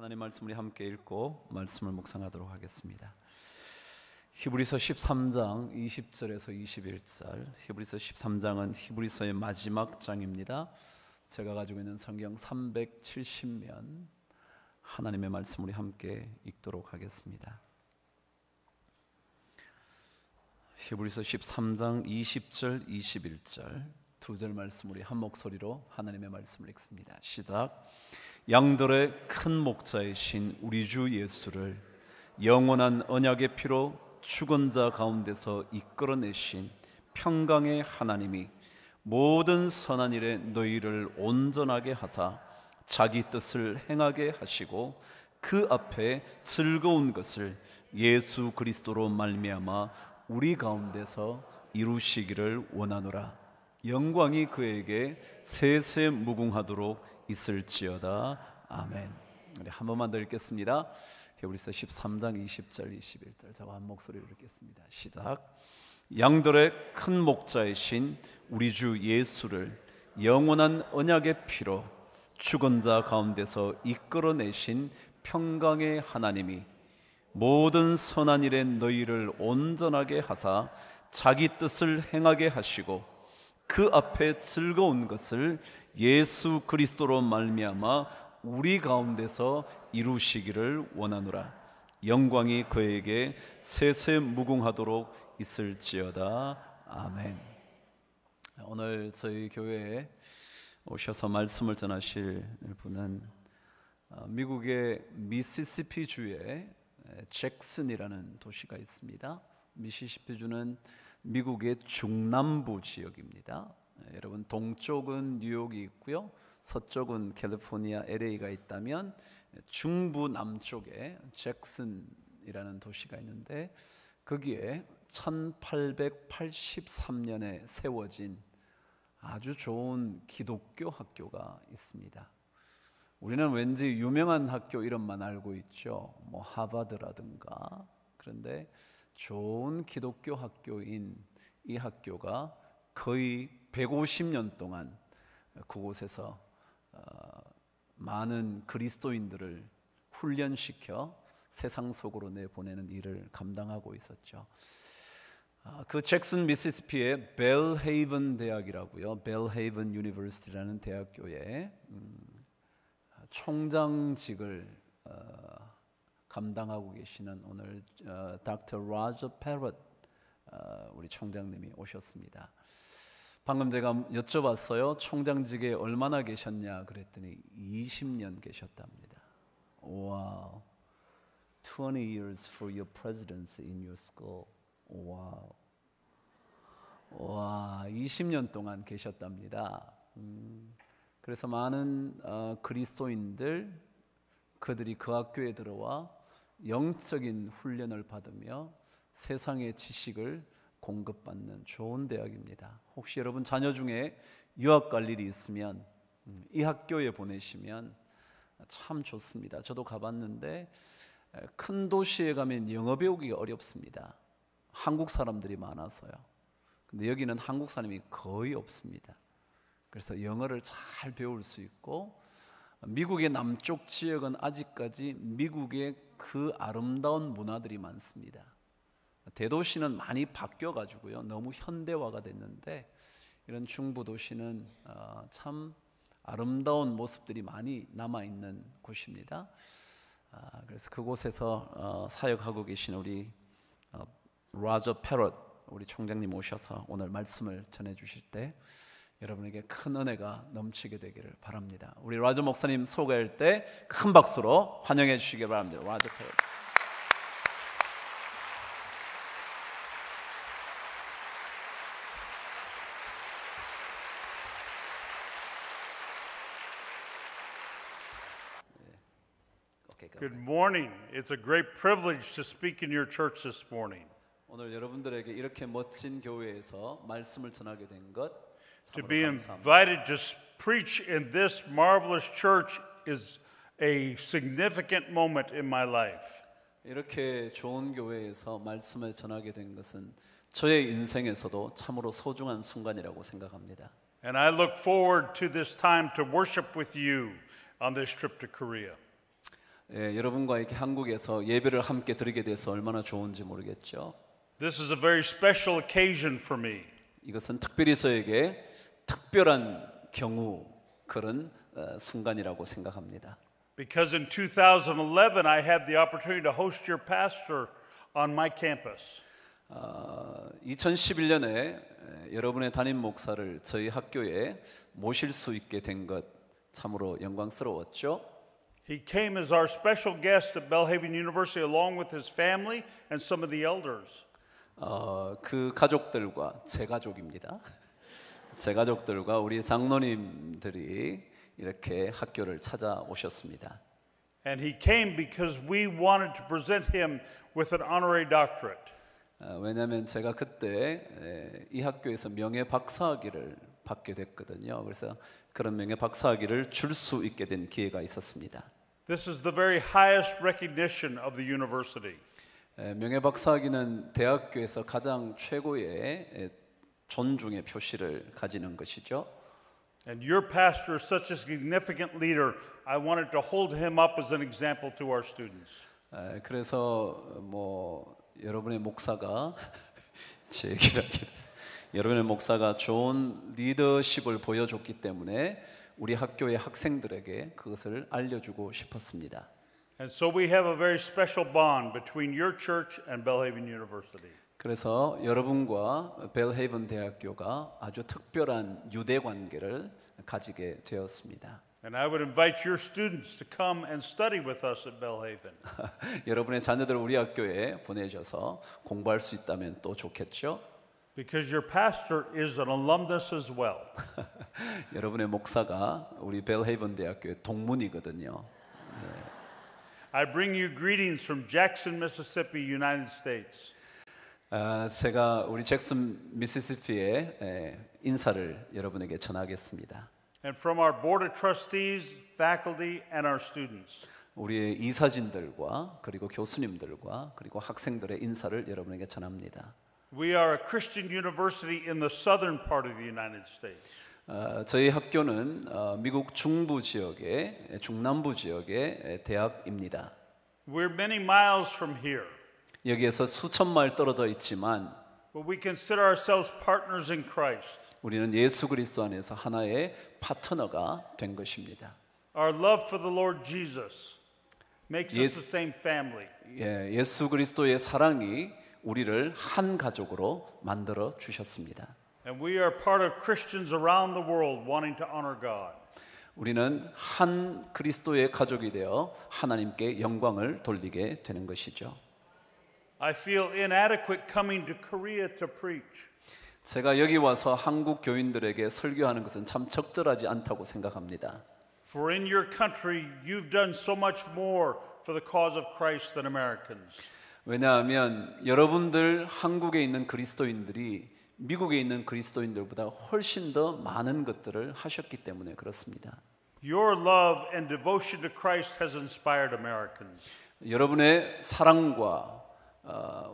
하나님 말씀 우리 함께 읽고 말씀을 묵상하도록 하겠습니다. 히브리서 13장 20절에서 21절. 히브리서 13장은 히브리서의 마지막 장입니다. 제가 가지고 있는 성경 370면 하나님의 말씀 우리 함께 읽도록 하겠습니다. 히브리서 13장 20절 21절 두 절 말씀 우리 한 목소리로 하나님의 말씀을 읽습니다. 시작. 양들의 큰 목자이신 우리 주 예수를 영원한 언약의 피로 죽은 자 가운데서 이끌어내신 평강의 하나님이 모든 선한 일에 너희를 온전하게 하사 자기 뜻을 행하게 하시고 그 앞에 즐거운 것을 예수 그리스도로 말미암아 우리 가운데서 이루시기를 원하노라. 영광이 그에게 세세 무궁하도록 있을지어다. 아멘. 우리 한 번만 더 읽겠습니다. 히브리서 13장 20절 21절 저와 한 목소리로 읽겠습니다. 시작. 양들의 큰 목자이신 우리 주 예수를 영원한 언약의 피로 죽은 자 가운데서 이끌어내신 평강의 하나님이 모든 선한 일에 너희를 온전하게 하사 자기 뜻을 행하게 하시고 그 앞에 즐거운 것을 예수 그리스도로 말미암아 우리 가운데서 이루시기를 원하노라. 영광이 그에게 세세 무궁하도록 있을지어다. 아멘. 오늘 저희 교회에 오셔서 말씀을 전하실 분은 미국의 미시시피 주에 잭슨이라는 도시가 있습니다. 미시시피 주는 미국의 중남부 지역입니다. 여러분, 동쪽은 뉴욕이 있고요, 서쪽은 캘리포니아 LA가 있다면 중부 남쪽에 잭슨이라는 도시가 있는데 거기에 1883년에 세워진 아주 좋은 기독교 학교가 있습니다. 우리는 왠지 유명한 학교 이름만 알고 있죠. 뭐 하버드라든가. 그런데 좋은 기독교 학교인 이 학교가 거의 150년 동안 그곳에서 많은 그리스도인들을 훈련시켜 세상 속으로 내보내는 일을 감당하고 있었죠. 그 잭슨 미시시피의 벨헤이븐 대학이라고요, 벨헤이븐 유니버시티라는 대학교에 총장직을 감당하고 계시는 오늘 닥터 로저 패럿 우리 총장님이 오셨습니다. 방금 제가 여쭤봤어요. 총장직에 얼마나 계셨냐 그랬더니 20년 계셨답니다. 와우. 20 years for your presidency in your school. 와우. 와, 20년 동안 계셨답니다. 그래서 많은 그리스도인들 그들이 그 학교에 들어와 영적인 훈련을 받으며 세상의 지식을 공급받는 좋은 대학입니다. 혹시 여러분 자녀 중에 유학 갈 일이 있으면 이 학교에 보내시면 참 좋습니다. 저도 가봤는데 큰 도시에 가면 영어 배우기가 어렵습니다. 한국 사람들이 많아서요. 근데 여기는 한국 사람이 거의 없습니다. 그래서 영어를 잘 배울 수 있고, 미국의 남쪽 지역은 아직까지 미국의 그 아름다운 문화들이 많습니다. 대도시는 많이 바뀌어가지고요, 너무 현대화가 됐는데 이런 중부 도시는 참 아름다운 모습들이 많이 남아있는 곳입니다. 그래서 그곳에서 사역하고 계신 우리 로저 패럿 우리 총장님 오셔서 오늘 말씀을 전해주실 때 여러분에게 큰 은혜가 넘치게 되기를 바랍니다. 우리 로저 목사님 소개할 때 큰 박수로 환영해 주시기 바랍니다. 로저 패럿. Good morning. It's a great privilege to speak in your church this morning. 오늘 여러분들에게 이렇게 멋진 교회에서 말씀을 전하게 된 것 To 참으로 be 감사합니다. invited to preach in this marvelous church is a significant moment in my life. 이렇게 좋은 교회에서 말씀을 전하게 된 것은 저의 인생에서도 참으로 소중한 순간이라고 생각합니다. And I look forward to this time to worship with you on this trip to Korea. 여러분과 이렇게 한국에서 예배를 함께 드리게 돼서 얼마나 좋은지 모르겠죠. This is a very special occasion for me. 이것은 특별히 저에게 특별한 경우 그런 순간이라고 생각합니다. Because in 2011 I had the opportunity to host your pastor on my campus. 2011년에 여러분의 담임 목사를 저희 학교에 모실 수 있게 된 것 참으로 영광스러웠죠. He came as our special guest at Belhaven University along with his family and some of the elders. 그 가족들과 제 가족입니다. 제 가족들과 우리 장로님들이 이렇게 학교를 찾아오셨습니다. And he came because we wanted to present him with an honorary doctorate. 왜냐하면 제가 그때 이 학교에서 명예 박사학위를 받게 됐거든요. 그래서 그런 명예 박사학위를 줄 수 있게 된 기회가 있었습니다. This is the very highest recognition of the university. 명예 박사학위는 대학교에서 가장 최고의 존중의 표시를 가지는 것이죠. And your pastor is such a significant leader. I wanted to hold him up as an example to our students. 그래서 여러분의 목사가 제 얘기를 하게 됐어요. 여러분의 목사가 좋은 리더십을 보여줬기 때문에 우리 학교의 학생들에게 그것을 알려주고 싶었습니다. And so we have a very special bond between your church and Belhaven University. 그래서 여러분과 벨헤이븐 대학교가 아주 특별한 유대 관계를 가지게 되었습니다. And I would invite your students to come and study with us at Belhaven. 여러분의 자녀들을 우리 학교에 보내셔서 공부할 수 있다면 또 좋겠죠? Because your pastor is an alumnus as well. 여러분의 목사가 우리 벨헤이븐 대학교의 동문이거든요. I bring you greetings from Jackson, Mississippi, United States. 제가 우리 잭슨 미시시피의 인사를 여러분에게 전하겠습니다. And from our board of trustees, faculty, and our students. 우리의 이사진들과 그리고 교수님들과 그리고 학생들의 인사를 여러분에게 전합니다. We are a Christian university in the southern part of the United States. 저희 학교는 미국 중부 지역의 중남부 지역의 대학입니다. We're many miles from here. 여기에서 수천 마일 떨어져 있지만 But we consider ourselves partners in Christ. 우리는 예수 그리스도 안에서 하나의 파트너가 된 것입니다. Our love for the Lord Jesus makes us the same family. 예수 그리스도의 사랑이 우리를 한 가족으로 만들어 주셨습니다. And we are part of Christians around the world wanting to honor God. 우리는 한 그리스도의 가족이 되어 하나님께 영광을 돌리게 되는 것이죠. I feel inadequate coming to Korea to preach. 제가 여기 와서 한국 교인들에게 설교하는 것은 참 적절하지 않다고 생각합니다. For in your country you've done so much more for the cause of Christ than Americans. 왜냐하면 여러분들 한국에 있는 그리스도인들이 미국에 있는 그리스도인들보다 훨씬 더 많은 것들을 하셨기 때문에 그렇습니다. Your love and devotion to Christ has inspired Americans. 여러분의 사랑과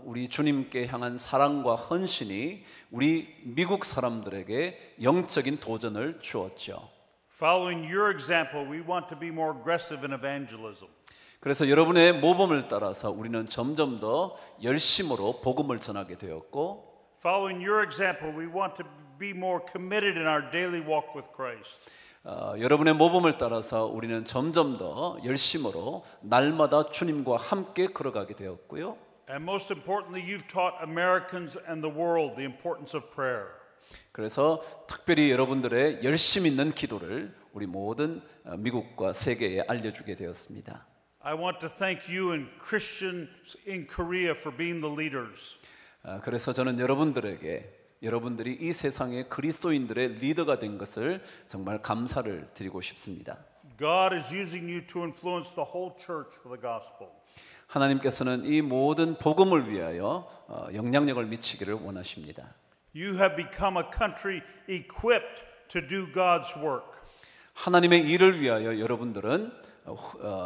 우리 주님께 향한 사랑과 헌신이 우리 미국 사람들에게 영적인 도전을 주었죠. Following your example, we want to be more aggressive in evangelism. 그래서 여러분의 모범을 따라서 우리는 점점 더 열심으로 복음을 전하게 되었고 Following your example, we want to be more committed in our daily walk with Christ. 여러분의 모범을 따라서 우리는 점점 더 열심으로 날마다 주님과 함께 걸어가게 되었고요. And most importantly, you've taught Americans and the world the importance of prayer. 그래서 특별히 여러분들의 열심 있는 기도를 우리 모든 미국과 세계에 알려주게 되었습니다. I want to thank you and Christians in Korea for being the leaders. 그래서 저는 여러분들이 이 세상의 그리스도인들의 리더가 된 것을 정말 감사를 드리고 싶습니다. God is using you to influence the whole church for the gospel. 하나님께서는 이 모든 복음을 위하여 영향력을 미치기를 원하십니다. You have become a country equipped to do God's work. 하나님의 일을 위하여 여러분들은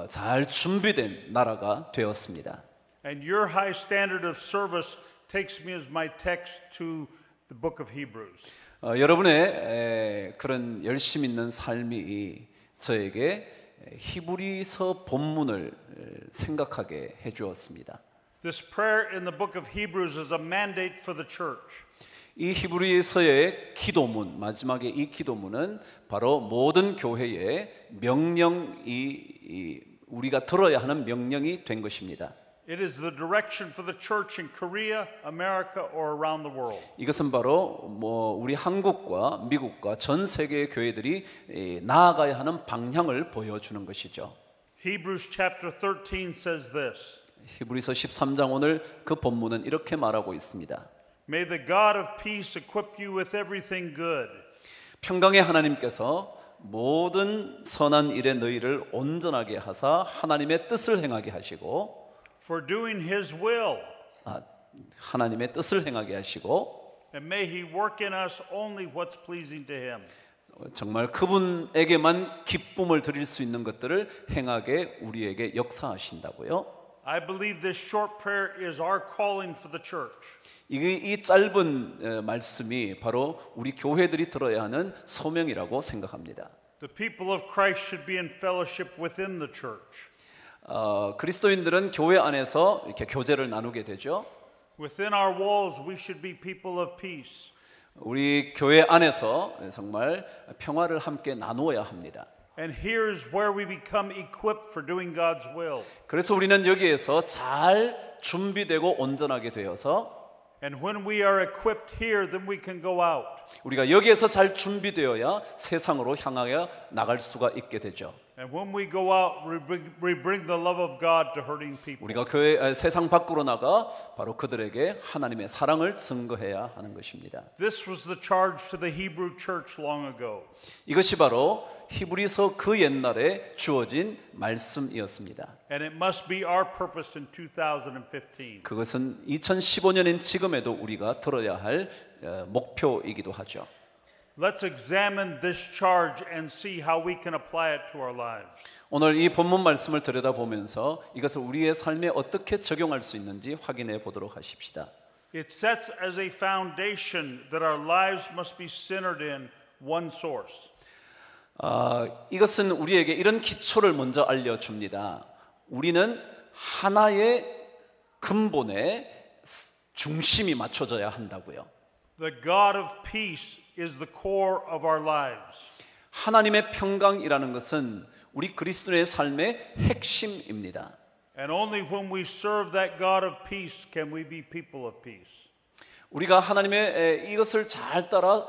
잘 준비된 나라가 되었습니다. And your high standard of service takes me as my text to the book of Hebrews. 여러분의 그런 열심 있는 삶이 저에게 히브리서 본문을 생각하게 해주었습니다. This prayer in the book of Hebrews is a mandate for the church. 이 히브리서의 기도문, 마지막에 이 기도문은 바로 모든 교회의 명령이 우리가 들어야 하는 명령이 된 것입니다. It is the direction for the church in Korea, America, or around the world. 이것은 바로 우리 한국과 미국과 전 세계의 교회들이 나아가야 하는 방향을 보여주는 것이죠. Hebrews chapter 13 says this. 히브리서 13장 오늘 그 본문은 이렇게 말하고 있습니다. May the God of peace equip you with everything good. 평강의 하나님께서 모든 선한 일에 너희를 온전하게 하사 하나님의 뜻을 행하게 하시고 For doing His will. 하나님의 뜻을 행하게 하시고 And may He work in us only what's pleasing to Him. 정말 그분에게만 기쁨을 드릴 수 있는 것들을 행하게 우리에게 역사하신다고요. I believe this short prayer is our calling for the church. 이 짧은 말씀이 바로 우리 교회들이 들어야 하는 소명이라고 생각합니다. The people of Christ should be in fellowship within the church. 그리스도인들은 교회 안에서 이렇게 교제를 나누게 되죠. Within our walls, we should be people of peace. 우리 교회 안에서 정말 평화를 함께 나누어야 합니다. And here's where we become equipped for doing God's will. 그래서 우리는 여기에서 잘 준비되고 온전하게 되어서 And when we are equipped here, then we can go out. 우리가 여기에서 잘 준비되어야 세상으로 향하여 나갈 수가 있게 되죠. And when we go out, we bring the love of God to hurting people. 우리가 세상 밖으로 나가 바로 그들에게 하나님의 사랑을 증거해야 하는 것입니다. This was the charge to the Hebrew church long ago. 이것이 바로 히브리서 그 옛날에 주어진 말씀이었습니다. And it must be our purpose in 2015. 그것은 2015년인 지금에도 우리가 들어야 할 목표이기도 하죠. Let's examine this charge and see how we can apply it to our lives. 오늘 이 본문 말씀을 들여다보면서 이것을 우리의 삶에 어떻게 적용할 수 있는지 확인해 보도록 하십시다. It sets as a foundation that our lives must be centered in one source. 이것은 우리에게 이런 기초를 먼저 알려줍니다. 우리는 하나의 근본에 중심이 맞춰져야 한다고요. The God of peace is the core of our lives. 하나님의 평강이라는 것은 우리 그리스도의 삶의 핵심입니다. And only when we serve that God of peace can we be people of peace. 우리가 하나님의 이것을 잘 따라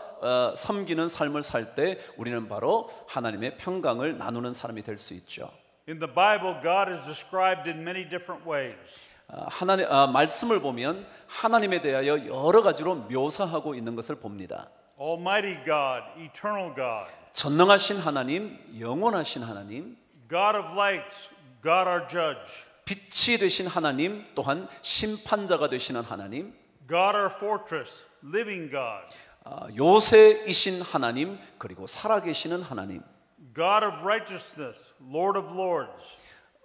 섬기는 삶을 살 때 우리는 바로 하나님의 평강을 나누는 사람이 될 수 있죠. In the Bible, God is described in many different ways. 하나님 말씀을 보면 하나님에 대하여 여러 가지로 묘사하고 있는 것을 봅니다. Almighty God, eternal God. 전능하신 하나님, 영원하신 하나님, God of lights, God our judge. 빛이 되신 하나님, 또한 심판자가 되시는 하나님, God our fortress, living God. 요새이신 하나님, 그리고 살아계시는 하나님, God of righteousness, Lord of lords.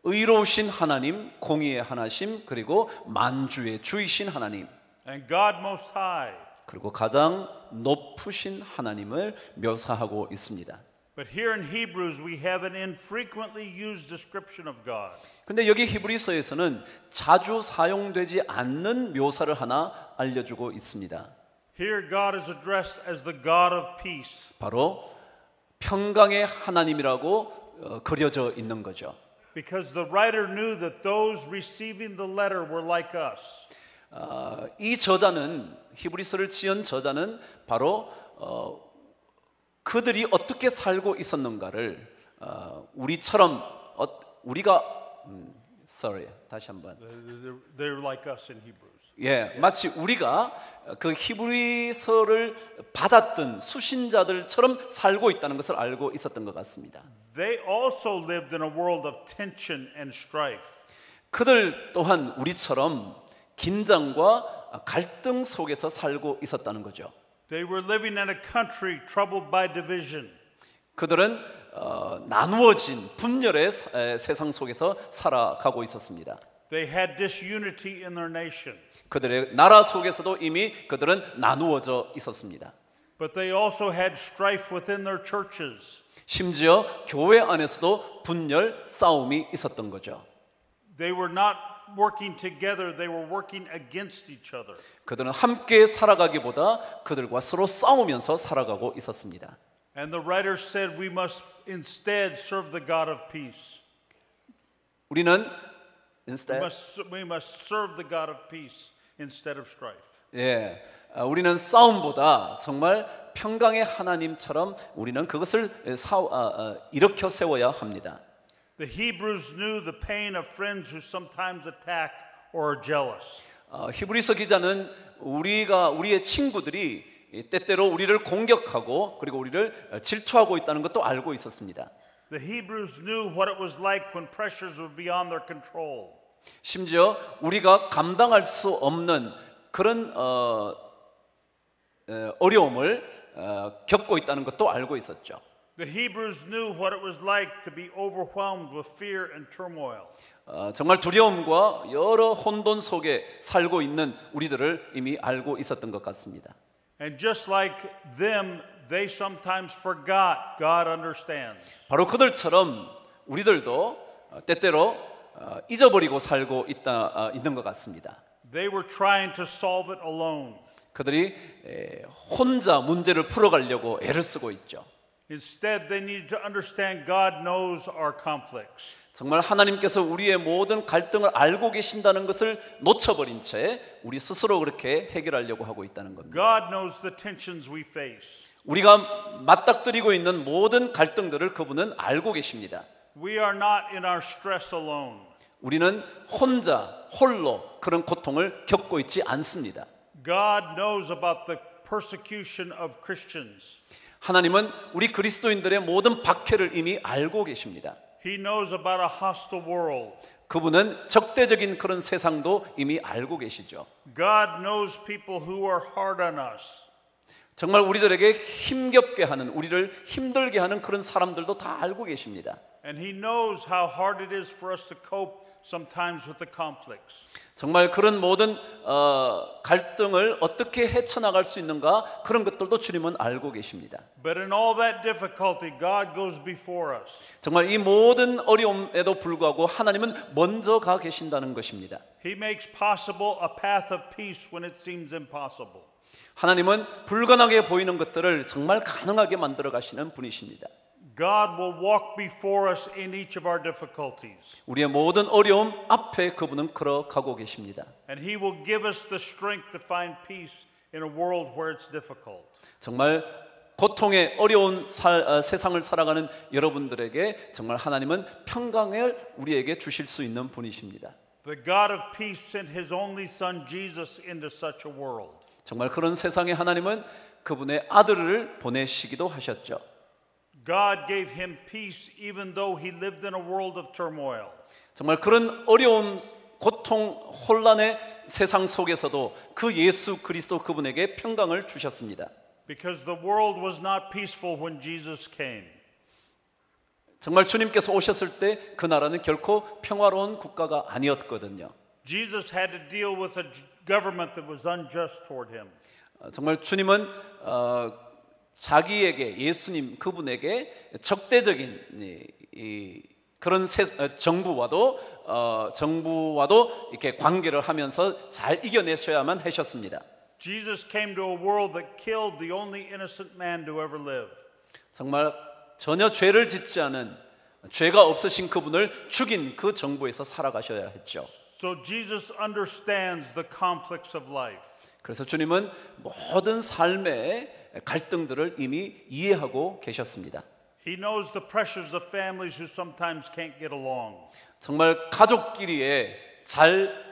의로우신 하나님, 공의의 하나심, 그리고 만주의 주이신 하나님, And God most high. 그리고 가장 높으신 하나님을 묘사하고 있습니다. But here in Hebrews we have an infrequently used description of God. 근데 여기 히브리서에서는 자주 사용되지 않는 묘사를 하나 알려주고 있습니다. Here God is addressed as the God of peace. 바로 평강의 하나님이라고 그려져 있는 거죠. Because the writer knew that those receiving the letter were like us. 이 저자는 히브리서를 지은 저자는 바로 그들이 어떻게 살고 있었는가를 우리처럼 우리가 다시 한번 They're like us in Hebrews. 예, 마치 우리가 그 히브리서를 받았던 수신자들처럼 살고 있다는 것을 알고 있었던 것 같습니다. They also lived in a world of tension and strife. 그들 또한 우리처럼 긴장과 갈등 속에서 살고 있었다는 거죠. They were living in a country troubled by division. 그들은 나누어진 분열의 세상 속에서 살아가고 있었습니다. They had disunity in their nation. 그들의 나라 속에서도 이미 그들은 나누어져 있었습니다. But they also had strife within their churches. 심지어 교회 안에서도 분열, 싸움이 있었던 거죠. They were not working together, they were working against each other. 그들은 함께 살아가기보다 그들과 서로 싸우면서 살아가고 있었습니다. And the writer said we must instead serve the God of peace. 우리는 We must serve the God of peace instead of strife. 우리는 싸움보다 정말 평강의 하나님처럼 우리는 그것을 일으켜 세워야 합니다. The Hebrews knew the pain of friends who sometimes attack or are jealous. 히브리서 기자는 우리의 친구들이 때때로 우리를 공격하고 그리고 우리를 질투하고 있다는 것도 알고 있었습니다. The Hebrews knew what it was like when pressures were beyond their control. 심지어 우리가 감당할 수 없는 그런 어려움을 겪고 있다는 것도 알고 있었죠. The Hebrews knew what it was like to be overwhelmed with fear and turmoil. 정말 두려움과 여러 혼돈 속에 살고 있는 우리들을 이미 알고 있었던 것 같습니다. And just like them, they sometimes forgot God understands. 바로 그들처럼 우리들도 때때로 잊어버리고 살고 있는 것 같습니다. They were trying to solve it alone. 그들이 혼자 문제를 풀어가려고 애를 쓰고 있죠. Instead, they needed to understand God knows our conflicts. 정말 하나님께서 우리의 모든 갈등을 알고 계신다는 것을 놓쳐버린 채 우리 스스로 그렇게 해결하려고 하고 있다는 겁니다. God knows the tensions we face. 우리가 맞닥뜨리고 있는 모든 갈등들을 그분은 알고 계십니다. We are not in our stress alone. 우리는 홀로 그런 고통을 겪고 있지 않습니다. God knows about the persecution of Christians. 하나님은 우리 그리스도인들의 모든 박해를 이미 알고 계십니다. He knows about a hostile world. 그분은 적대적인 그런 세상도 이미 알고 계시죠. God knows people who are hard on us. 정말 우리들에게 힘겹게 하는, 우리를 힘들게 하는 그런 사람들도 다 알고 계십니다. And he knows how hard it is for us to cope sometimes with the conflicts. 정말 그런 모든 갈등을 어떻게 헤쳐나갈 수 있는가 그런 것들도 주님은 알고 계십니다. But in all that difficulty, God goes before us. 정말 이 모든 어려움에도 불구하고 하나님은 먼저 가 계신다는 것입니다. He makes possible a path of peace when it seems impossible. 하나님은 불가능하게 보이는 것들을 정말 가능하게 만들어 가시는 분이십니다. God will walk before us in each of our difficulties. 우리의 모든 어려움 앞에 그분은 걸어가고 계십니다. And he will give us the strength to find peace in a world where it's difficult. 정말 고통의 어려운 세상을 살아가는 여러분들에게 정말 하나님은 평강을 우리에게 주실 수 있는 분이십니다. The God of peace sent his only son Jesus into such a world. 정말 그런 세상에 하나님은 그분의 아들을 보내시기도 하셨죠. God gave him peace even though he lived in a world of turmoil. 정말 그런 어려운 고통 혼란의 세상 속에서도 그 예수 그리스도 그분에게 평강을 주셨습니다. Because the world was not peaceful when Jesus came. 정말 주님께서 오셨을 때 그 나라는 결코 평화로운 국가가 아니었거든요. Jesus had to deal with a government that was unjust toward him. 정말 주님은 자기에게 예수님 그분에게 적대적인 그런 정부와도 이렇게 관계를 하면서 잘 이겨내셔야만 하셨습니다. Jesus came to a world that killed the only innocent man to ever live. 정말 전혀 죄를 짓지 않은 죄가 없으신 그분을 죽인 그 정부에서 살아가셔야 했죠. So Jesus understands the conflicts of life. 그래서 주님은 모든 삶의 갈등들을 이미 이해하고 계셨습니다. He knows the pressures of families who sometimes can't get along. 정말 가족끼리에 잘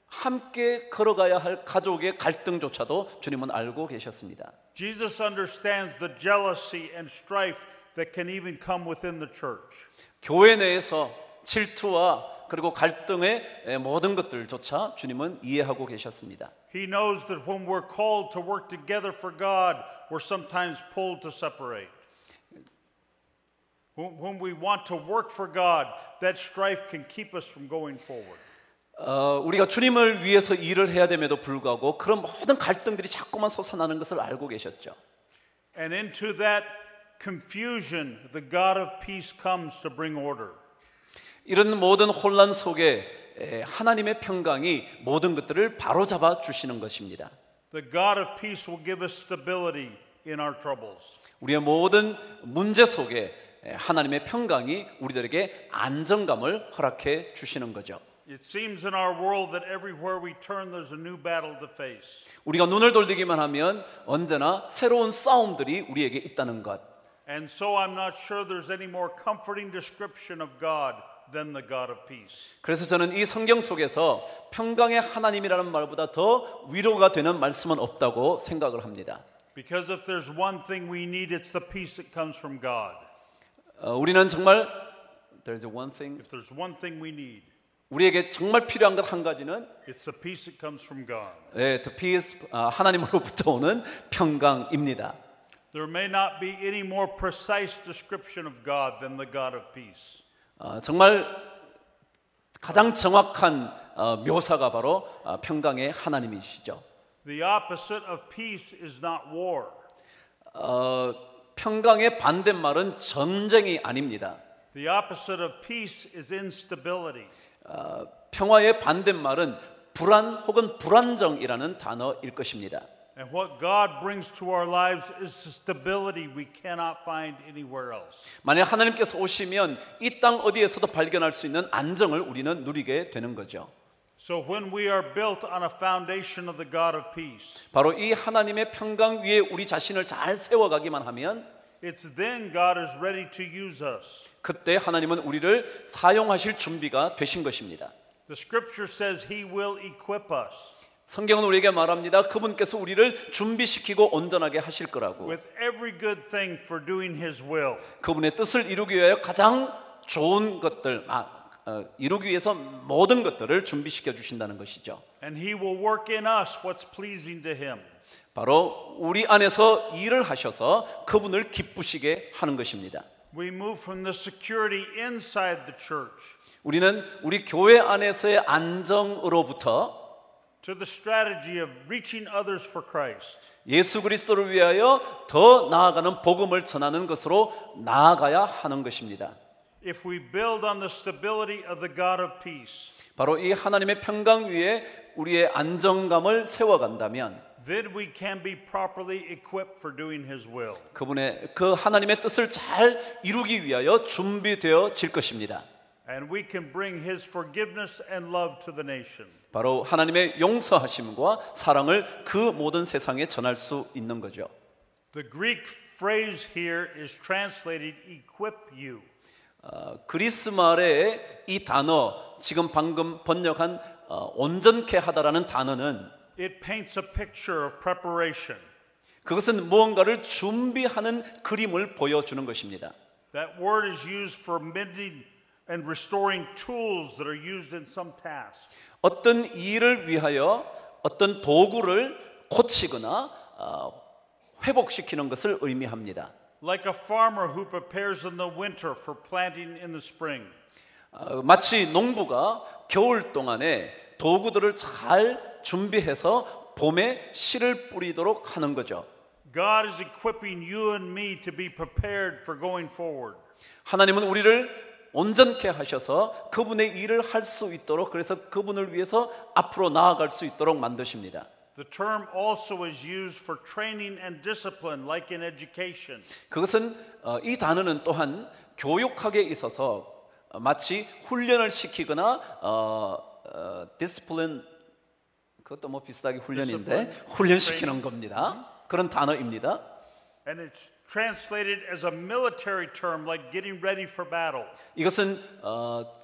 함께 걸어가야 할 가족의 갈등조차도 주님은 알고 계셨습니다. Jesus understands the jealousy and strife that can even come within the church. 교회 내에서 질투와 그리고 갈등의 모든 것들조차 주님은 이해하고 계셨습니다. He knows that when we're called to work together for God, we're sometimes pulled to separate. When we want to work for God, that strife can keep us from going forward. 우리가 주님을 위해서 일을 해야 됨에도 불구하고 그런 모든 갈등들이 자꾸만 솟아나는 것을 알고 계셨죠. And into that confusion, the God of peace comes to bring order. 이런 모든 혼란 속에 하나님의 평강이 모든 것들을 바로잡아 주시는 것입니다. The God of peace will give us stability in our troubles. 우리의 모든 문제 속에 하나님의 평강이 우리들에게 안정감을 허락해 주시는 거죠. It seems in our world that everywhere we turn there's a new battle to face. 우리가 눈을 돌리기만 하면 언제나 새로운 싸움들이 우리에게 있다는 것. And so I'm not sure there's any more comforting description of God than the God of peace. 그래서 저는 이 성경 속에서 평강의 하나님이라는 말보다 더 위로가 되는 말씀은 없다고 생각을 합니다. Because if there's one thing we need, it's the peace that comes from God. 우리는 정말 there's one thing. If there's one thing we need, 우리에게 정말 필요한 것 한 가지는 it's the peace that comes from God. the peace, 하나님으로부터 오는 평강입니다. There may not be any more precise description of God than the God of peace. 정말 가장 정확한 묘사가 바로 평강의 하나님이시죠. The opposite of peace is not war. 평강의 반대말은 전쟁이 아닙니다. The opposite of peace is instability. 평화의 반대말은 불안 혹은 불안정이라는 단어일 것입니다. And what God brings to our lives is stability we cannot find anywhere else. 만약 하나님께서 오시면 이 땅 어디에서도 발견할 수 있는 안정을 우리는 누리게 되는 거죠. So when we are built on a foundation of the God of peace, 바로 이 하나님의 평강 위에 우리 자신을 잘 세워가기만 하면 it's then God is ready to use us. 그때 하나님은 우리를 사용하실 준비가 되신 것입니다. The scripture says he will equip us 성경은 우리에게 말합니다. 그분께서 우리를 준비시키고 온전하게 하실 거라고. with every good thing for doing his will. 그분의 뜻을 이루기 위하여 가장 좋은 것들, 이루기 위해서 모든 것들을 준비시켜 주신다는 것이죠. And he will work in us what's pleasing to him. 바로 우리 안에서 일을 하셔서 그분을 기쁘시게 하는 것입니다. We move from the security inside the church 우리는 우리 교회 안에서의 안정으로부터 to the strategy of reaching others for Christ. 예수 그리스도를 위하여 더 나아가는 복음을 전하는 것으로 나아가야 하는 것입니다. If we build on the stability of the God of peace, 바로 이 하나님의 평강 위에 우리의 안정감을 세워간다면 then we can be properly equipped for doing his will. 그분의 그 하나님의 뜻을 잘 이루기 위하여 준비되어질 것입니다. And we can bring his forgiveness and love to the nation. 바로 하나님의 용서하심과 사랑을 그 모든 세상에 전할 수 있는 거죠. The Greek phrase here is translated equip you. 그리스 말의 이 단어 지금 방금 번역한 온전케 하다라는 단어는 It paints a picture of preparation. 그것은 무언가를 준비하는 그림을 보여주는 것입니다. That word is used for mending and restoring tools that are used in some task. 어떤 일을 위하여 어떤 도구를 고치거나 회복시키는 것을 의미합니다. Like a farmer who prepares in the winter for planting in the spring. 마치 농부가 겨울 동안에 도구들을 잘 준비해서 봄에 씨를 뿌리도록 하는 거죠. God is equipping you and me to be prepared for going forward. 하나님은 우리를 온전케 하셔서 그분의 일을 할 수 있도록 그래서 그분을 위해서 앞으로 나아갈 수 있도록 만드십니다. The term also is used for training and discipline like in education. 그것은 이 단어는 또한 교육학에 있어서 마치 훈련을 시키거나 디스플린 그것도 뭐 비슷하게 훈련인데 훈련시키는 겁니다. 그런 단어입니다. And it's translated as a military term like getting ready for battle. 이것은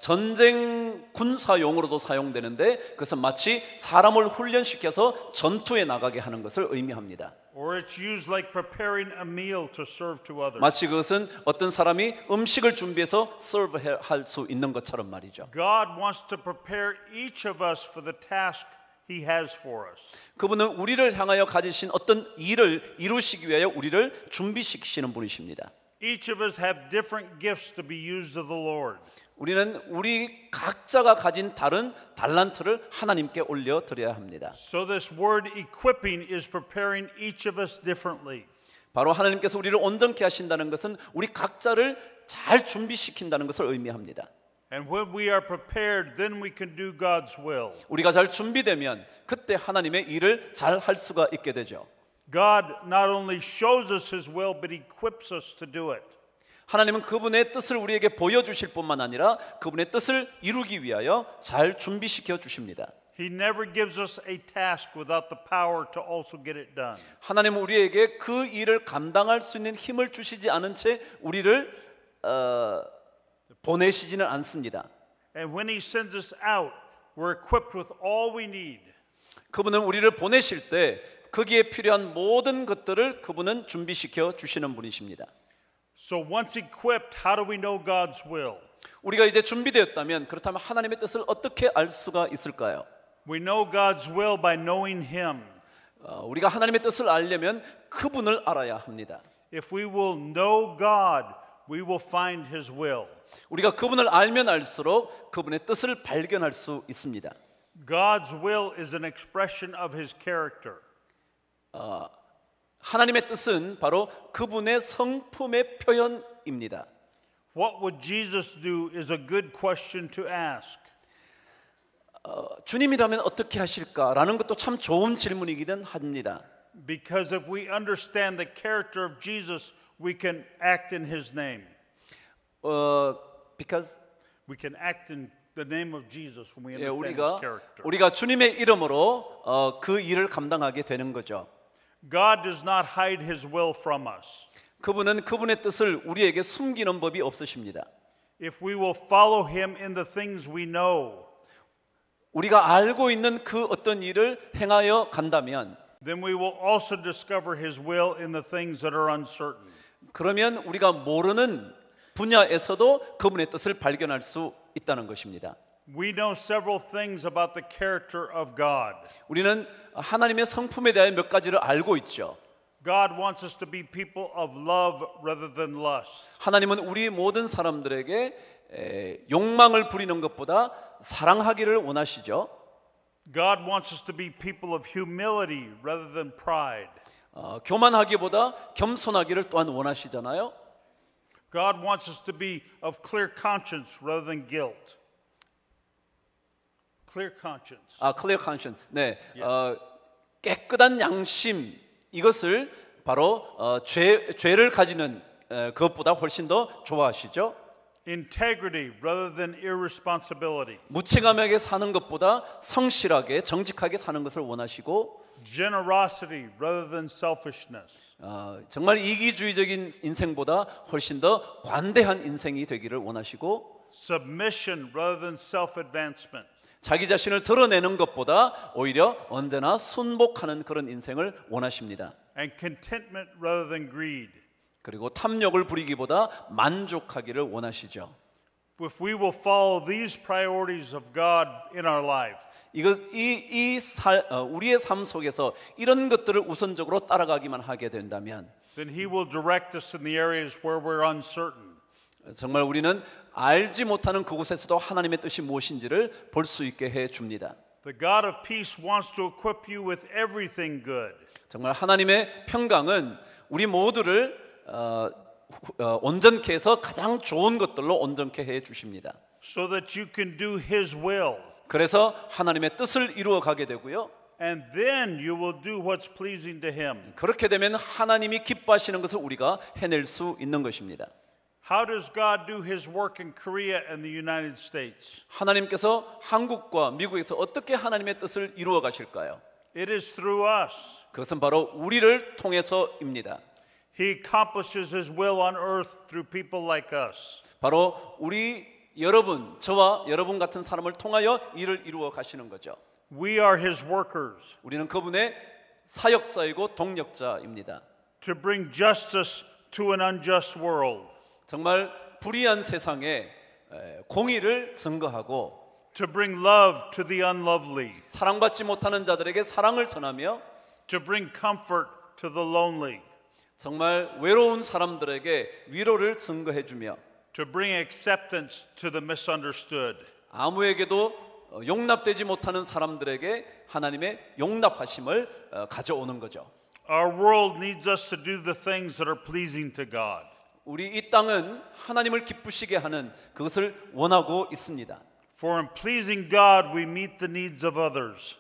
전쟁 군사 용어로도 사용되는데 그것은 마치 사람을 훈련시켜서 전투에 나가게 하는 것을 의미합니다. Or it's used like preparing a meal to serve to others. 마치 그것은 어떤 사람이 음식을 준비해서 서브할 수 있는 것처럼 말이죠. God wants to prepare each of us for the task He has for us. 그분은 우리를 향하여 가지신 어떤 일을 이루시기 위하여 우리를 준비시키시는 분이십니다. Each of us have different gifts to be used of the Lord. 우리는 우리 각자가 가진 다른 달란트를 하나님께 올려 드려야 합니다. So this word equipping is preparing each of us differently. 바로 하나님께서 우리를 온전케 하신다는 것은 우리 각자를 잘 준비시킨다는 것을 의미합니다. And when we are prepared, then we can do God's will. 우리가 잘 준비되면 그때 하나님의 일을 잘 할 수가 있게 되죠. God not only shows us His will, but equips us to do it. 하나님은 그분의 뜻을 우리에게 보여주실 뿐만 아니라 그분의 뜻을 이루기 위하여 잘 준비시켜 주십니다. He never gives us a task without the power to also get it done. 하나님은 우리에게 그 일을 감당할 수 있는 힘을 주시지 않은 채 우리를 보내시지는 않습니다. And when He sends us out, we're equipped with all we need. 그분은 우리를 보내실 때 거기에 필요한 모든 것들을 그분은 준비시켜 주시는 분이십니다. So once equipped, how do we know God's will? 우리가 이제 준비되었다면 그렇다면 하나님의 뜻을 어떻게 알 수가 있을까요? We know God's will by knowing Him. 우리가 하나님의 뜻을 알려면 그분을 알아야 합니다. If we will know God, we will find His will. 우리가 그분을 알면 알수록 그분의 뜻을 발견할 수 있습니다. God's will is an expression of His character. 하나님의 뜻은 바로 그분의 성품의 표현입니다. What would Jesus do is a good question to ask. 주님이라면 어떻게 하실까라는 것도 참 좋은 질문이기는 합니다. Because if we understand the character of Jesus, we can act in His name. Because We can act in the name of Jesus when we understand His character. 우리가 주님의 이름으로 그 일을 감당하게 되는 거죠. God does not hide His will from us. 그분은 그분의 뜻을 우리에게 숨기는 법이 없으십니다. If we will follow Him in the things we know, 우리가 알고 있는 그 어떤 일을 행하여 간다면 then we will also discover His will in the things that are uncertain. 그러면 우리가 모르는 분야에서도 그분의 뜻을 발견할 수 있다는 것입니다. We know several things about the character of God. 우리는 하나님의 성품에 대해 몇 가지를 알고 있죠. God wants us to be people of love rather than lust. 하나님은 우리 모든 사람들에게 욕망을 부리는 것보다 사랑하기를 원하시죠. God wants us to be people of humility rather than pride. 교만하기보다 겸손하기를 또한 원하시잖아요. God wants us to be of clear conscience rather than guilt. Clear conscience. clear conscience. 네, 깨끗한 양심 이것을 바로 죄를 가지는 그것보다 훨씬 더 좋아하시죠. Integrity rather than irresponsibility. 무책임하게 사는 것보다 성실하게 정직하게 사는 것을 원하시고 Generosity rather than selfishness. 정말 이기주의적인 인생보다 훨씬 더 관대한 인생이 되기를 원하시고 Submission rather than self-advancement. 자기 자신을 드러내는 것보다 오히려 언제나 순복하는 그런 인생을 원하십니다. And contentment rather than greed. 그리고 탐욕을 부리기보다 만족하기를 원하시죠. If we will follow these priorities of God in our life, 우리의 삶 속에서 이런 것들을 우선적으로 따라가기만 하게 된다면 then He will direct us in the areas where we're uncertain. 정말 우리는 알지 못하는 그곳에서도 하나님의 뜻이 무엇인지를 볼 수 있게 해 줍니다. The God of peace wants to equip you with everything good. 정말 하나님의 평강은 우리 모두를 온전케 해서 가장 좋은 것들로 온전케 해 주십니다. So that you can do His will. 그래서 하나님의 뜻을 이루어 가게 되고요. And then you will do what's pleasing to Him. 그렇게 되면 하나님이 기뻐하시는 것을 우리가 해낼 수 있는 것입니다. How does God do His work in Korea and the United States? 하나님께서 한국과 미국에서 어떻게 하나님의 뜻을 이루어 가실까요? It is through us. 그것은 바로 우리를 통해서입니다. He accomplishes His will on earth through people like us. 바로 여러분, 저와 여러분 같은 사람을 통하여 일을 이루어 가시는 거죠. We are His workers. 우리는 그분의 사역자이고 동력자입니다. To bring justice to an unjust world. 정말 불의한 세상에 공의를 증거하고 To bring love to the unlovely. 사랑받지 못하는 자들에게 사랑을 전하며 To bring comfort to the lonely. 정말 외로운 사람들에게 위로를 증거해 주며 To bring acceptance to the misunderstood. 아무에게도 용납되지 못하는 사람들에게 하나님의 용납하심을 가져오는 거죠. Our world needs us to do the things that are pleasing to God. 우리 이 땅은 하나님을 기쁘시게 하는 그것을 원하고 있습니다. For in pleasing God we meet the needs of others.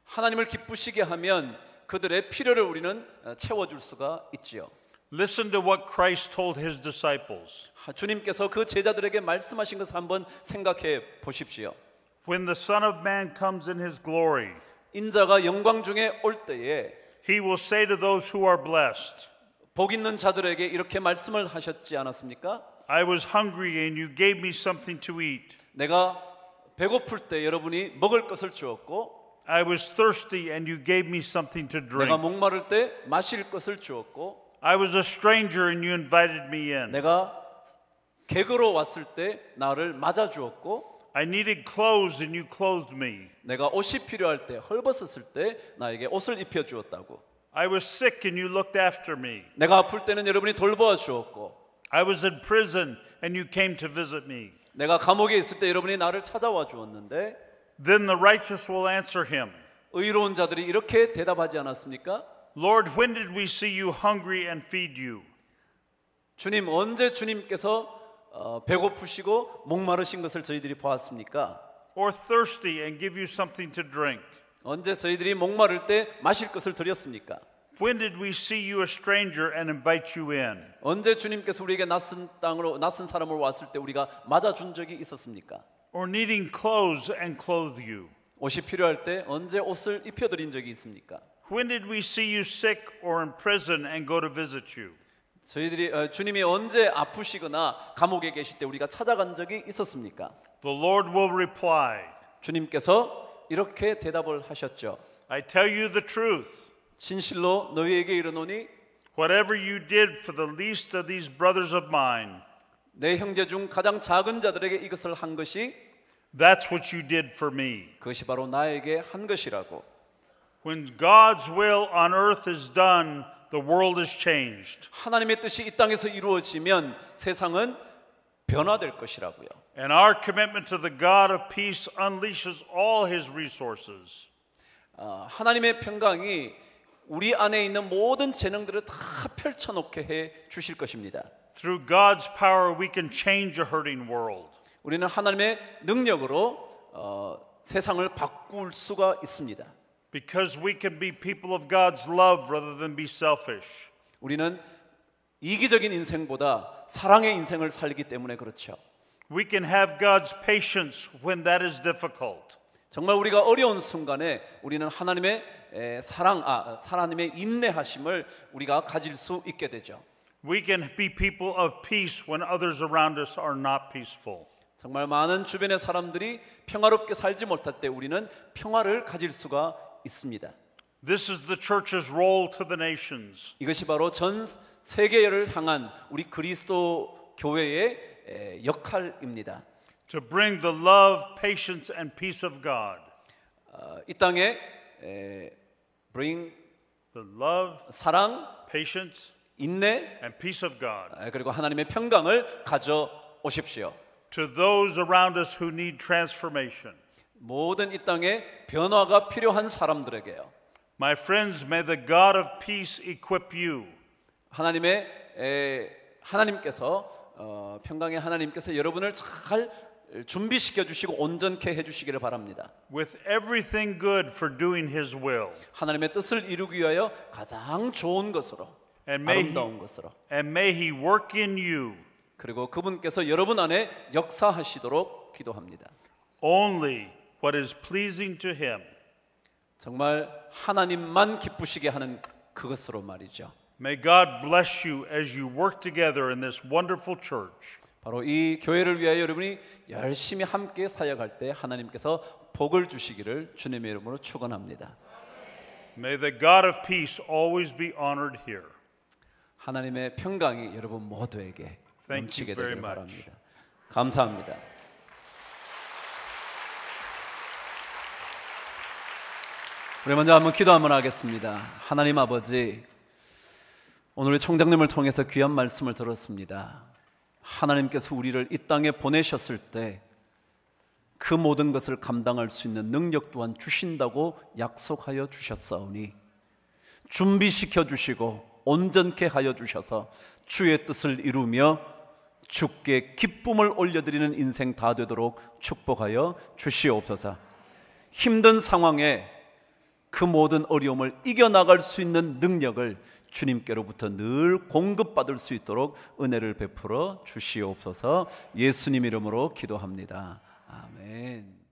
하나님을 기쁘시게 하면 그들의 필요를 우리는 채워줄 수가 있지요. Listen to what Christ told his disciples. 주님께서 그 제자들에게 말씀하신 것을 한번 생각해 보십시오. When the Son of Man comes in his glory, 인자가 영광 중에 올 때에 he will say to those who are blessed, 복 있는 자들에게 이렇게 말씀을 하셨지 않았습니까? I was hungry and you gave me something to eat. 내가 배고플 때 여러분이 먹을 것을 주었고 I was thirsty and you gave me something to 내가 drink. 목마를 때 마실 것을 주었고 I was a stranger and you invited me in. 내가 객으로 왔을 때 나를 맞아 주었고 I needed clothes and you clothed me. 내가 옷이 필요할 때 헐벗었을 때 나에게 옷을 입혀 주었다고. I was sick and you looked after me. 내가 아플 때는 여러분이 돌보아 주었고 I was in prison and you came to visit me. 내가 감옥에 있을 때 여러분이 나를 찾아와 주었는데 Then the righteous will answer him, 의로운 자들이 이렇게 대답하지 않았습니까? Lord, when did we see you hungry and feed you? 주님 언제 주님께서 배고프시고 목마르신 것을 저희들이 보았습니까? Or thirsty and give you something to drink? 언제 저희들이 목마를 때 마실 것을 드렸습니까? When did we see you a stranger and invite you in? 언제 주님께서 우리에게 낯선 땅으로 낯선 사람으로 왔을 때 우리가 맞아준 적이 있었습니까? Or needing clothes and clothe you? 옷이 필요할 때 언제 옷을 입혀드린 적이 있습니까? When did we see you sick or in prison and go to visit you? 저희들이 주님이 언제 아프시거나 감옥에 계실 때 우리가 찾아간 적이 있었습니까? The Lord will reply, 주님께서 이렇게 대답을 하셨죠. I tell you the truth. 진실로 너희에게 이르노니 Whatever you did for the least of these brothers of mine, 내 형제 중 가장 작은 자들에게 이것을 한 것이 that's what you did for me. 그것이 바로 나에게 한 것이라고. When God's will on earth is done, the world is changed. 하나님의 뜻이 이 땅에서 이루어지면 세상은 변화될 것이라고요. And our commitment to the God of peace unleashes all his resources. 하나님의 평강이 우리 안에 있는 모든 재능들을 다 펼쳐놓게 해 주실 것입니다. Through God's power, we can change a hurting world. 우리는 하나님의 능력으로 세상을 바꿀 수가 있습니다. Because we can be people of God's love rather than be selfish. 우리는 이기적인 인생보다 사랑의 인생을 살기 때문에 그렇죠. We can have God's patience when that is difficult. 정말 우리가 어려운 순간에 우리는 하나님의 하나님의 인내하심을 우리가 가질 수 있게 되죠. We can be people of peace when others around us are not peaceful. 정말 많은 주변의 사람들이 평화롭게 살지 못할 때 우리는 평화를 가질 수가 있습니다. This is the church's role to the nations. 이것이 바로 전 세계를 향한 우리 그리스도 교회의 역할입니다. To bring the love, patience, and peace of God. 이 땅에 bring The love, 사랑, patience, 인내, and peace of God. 그리고 하나님의 평강을 가져 오십시오. To those around us who need transformation. 모든 이 땅에 변화가 필요한 사람들에게요. My friends, may the God of peace equip you. 하나님께서 평강의 하나님께서 여러분을 잘 준비시켜 주시고 온전케 해 주시기를 바랍니다. With everything good for doing his will. 하나님의 뜻을 이루기 위하여 가장 좋은 것으로 And 아름다운 것으로 may he work in you. 그리고 그분께서 여러분 안에 역사하시도록 기도합니다. Only what is pleasing to him. 정말 하나님만 기쁘시게 하는 그것으로 말이죠. May God bless you as you work together in this wonderful church. 바로 이 교회를 위하여 여러분이 열심히 함께 사역할 때 하나님께서 복을 주시기를 주님의 이름으로 축원합니다. May the God of peace always be honored here. 하나님의 평강이 여러분 모두에게 넘치게 very 되기를 much. 바랍니다. 감사합니다. 우리 먼저 한번 기도 한번 하겠습니다. 하나님 아버지, 오늘 총장님을 통해서 귀한 말씀을 들었습니다. 하나님께서 우리를 이 땅에 보내셨을 때 그 모든 것을 감당할 수 있는 능력 또한 주신다고 약속하여 주셨사오니 준비시켜 주시고 온전케 하여 주셔서 주의 뜻을 이루며 주께 기쁨을 올려드리는 인생 다 되도록 축복하여 주시옵소서. 힘든 상황에 그 모든 어려움을 이겨나갈 수 있는 능력을 주님께로부터 늘 공급받을 수 있도록 은혜를 베풀어 주시옵소서. 예수님 이름으로 기도합니다. 아멘.